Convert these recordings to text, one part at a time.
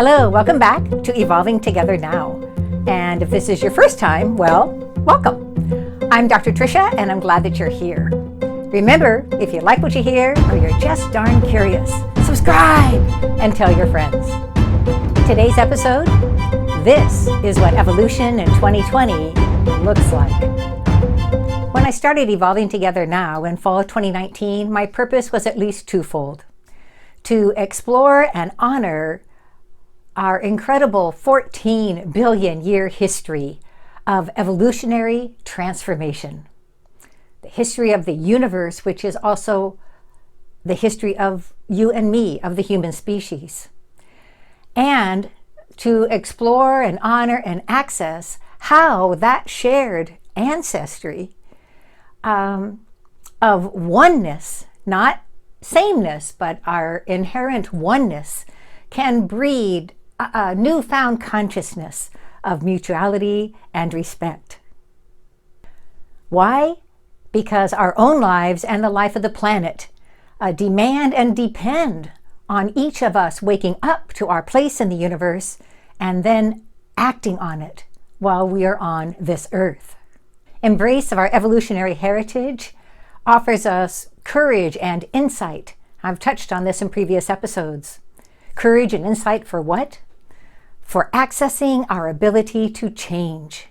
Hello, welcome back to Evolving Together Now. And if this is your first time, well, welcome. I'm Dr. Tricia, and I'm glad that you're here. Remember, if you like what you hear or you're just darn curious, subscribe and tell your friends. Today's episode, this is what evolution in 2020 looks like. When I started Evolving Together Now in fall of 2019, my purpose was at least twofold: to explore and honor our incredible 14 billion year history of evolutionary transformation. The history of the universe, which is also the history of you and me, of the human species. And to explore and honor and access how that shared ancestry of oneness, not sameness, but our inherent oneness, can breed a newfound consciousness of mutuality and respect. Why? Because our own lives and the life of the planet demand and depend on each of us waking up to our place in the universe and then acting on it while we are on this earth. Embrace of our evolutionary heritage offers us courage and insight. I've touched on this in previous episodes. Courage and insight for what? For accessing our ability to change.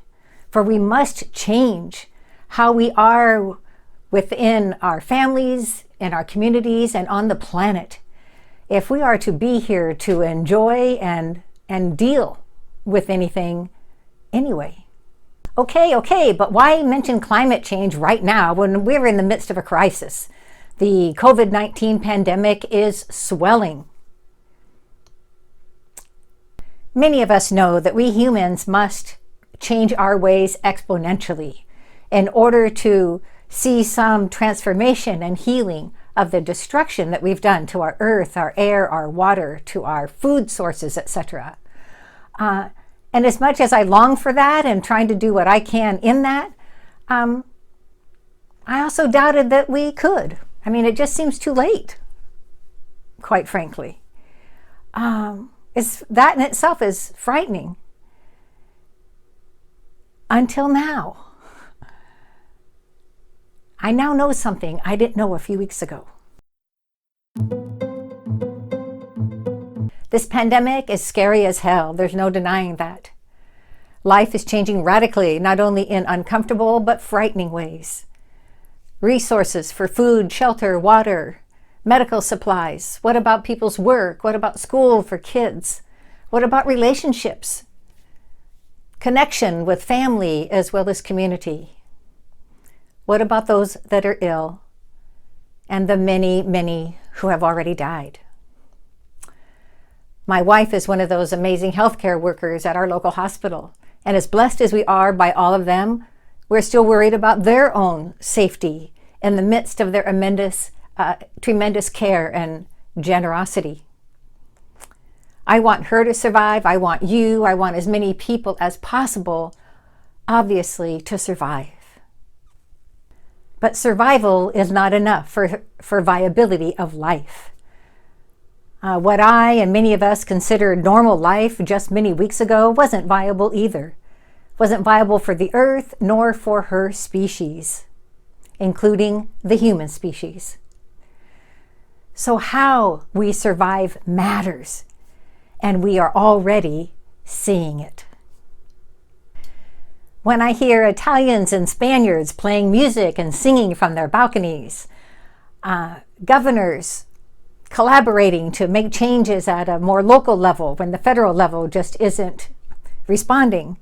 For we must change how we are within our families, in our communities, and on the planet, if we are to be here to enjoy and deal with anything anyway. Okay, but why mention climate change right now when we're in the midst of a crisis? The COVID-19 pandemic is swelling. Many of us know that we humans must change our ways exponentially in order to see some transformation and healing of the destruction that we've done to our earth, our air, our water, to our food sources, etc. And as much as I long for that and trying to do what I can in that, I also doubted that we could. I mean, it just seems too late, quite frankly. That in itself is frightening. Until now. I now know something I didn't know a few weeks ago. This pandemic is scary as hell. There's no denying that. Life is changing radically, not only in uncomfortable but frightening ways. Resources for food, shelter, water, medical supplies. What about people's work? What about school for kids? What about relationships? Connection with family as well as community. What about those that are ill and the many, many who have already died? My wife is one of those amazing healthcare workers at our local hospital. And as blessed as we are by all of them, we're still worried about their own safety in the midst of their tremendous care and generosity. I want her to survive. I want you. I want as many people as possible, obviously, to survive. But survival is not enough for viability of life. What I and many of us considered normal life just many weeks ago wasn't viable either. Wasn't viable for the earth nor for her species, including the human species. So how we survive matters, and we are already seeing it. When I hear Italians and Spaniards playing music and singing from their balconies, governors collaborating to make changes at a more local level when the federal level just isn't responding,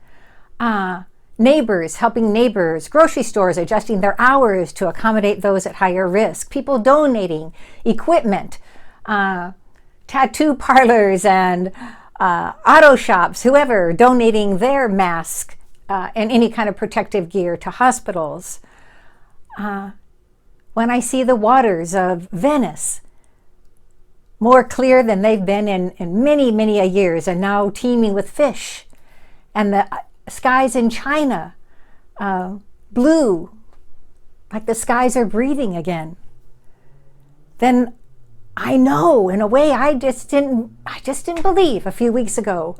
neighbors helping neighbors, grocery stores adjusting their hours to accommodate those at higher risk, people donating equipment, tattoo parlors and auto shops, whoever donating their masks and any kind of protective gear to hospitals. When I see the waters of Venice more clear than they've been in many, many a years, and now teeming with fish, and the skies in China blue, like the skies are breathing again, then I know in a way I just didn't believe a few weeks ago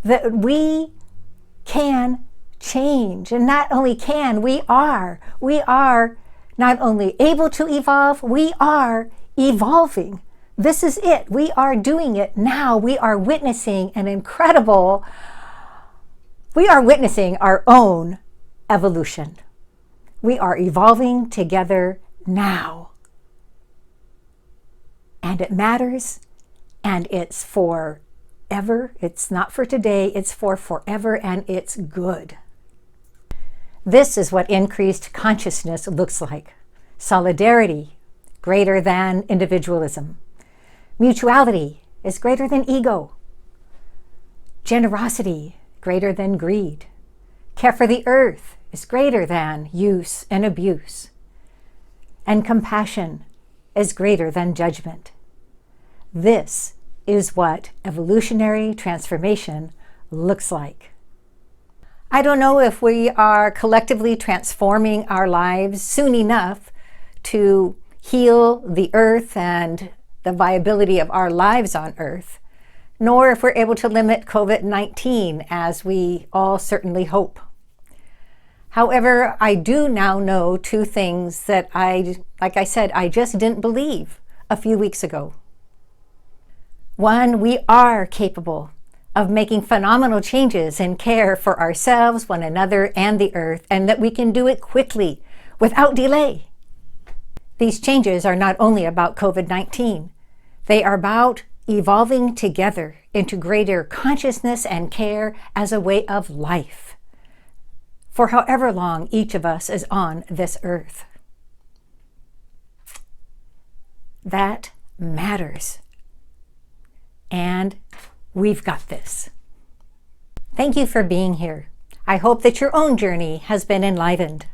that we can change. And not only can, we are not only able to evolve, we are evolving. This is it. We are doing it now. We are witnessing our own evolution. We are evolving together now. And it matters, and it's forever. It's not for today, it's for forever, and it's good. This is what increased consciousness looks like. Solidarity, greater than individualism. Mutuality is greater than ego. Generosity, greater than greed. Care for the earth is greater than use and abuse. And compassion is greater than judgment. This is what evolutionary transformation looks like. I don't know if we are collectively transforming our lives soon enough to heal the earth and the viability of our lives on earth, nor if we're able to limit COVID-19 as we all certainly hope. However, I do now know two things that like I said, I just didn't believe a few weeks ago. One, we are capable of making phenomenal changes in care for ourselves, one another, and the earth, and that we can do it quickly, without delay. These changes are not only about COVID-19, they are about evolving together into greater consciousness and care as a way of life, for however long each of us is on this earth. That matters. And we've got this. Thank you for being here. I hope that your own journey has been enlivened.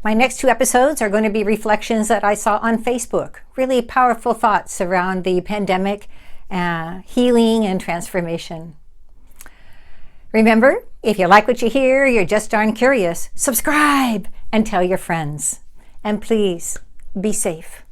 My next two episodes are going to be reflections that I saw on Facebook. Really powerful thoughts around the pandemic, healing, and transformation. Remember, if you like what you hear, you're just darn curious, subscribe and tell your friends. And please, be safe.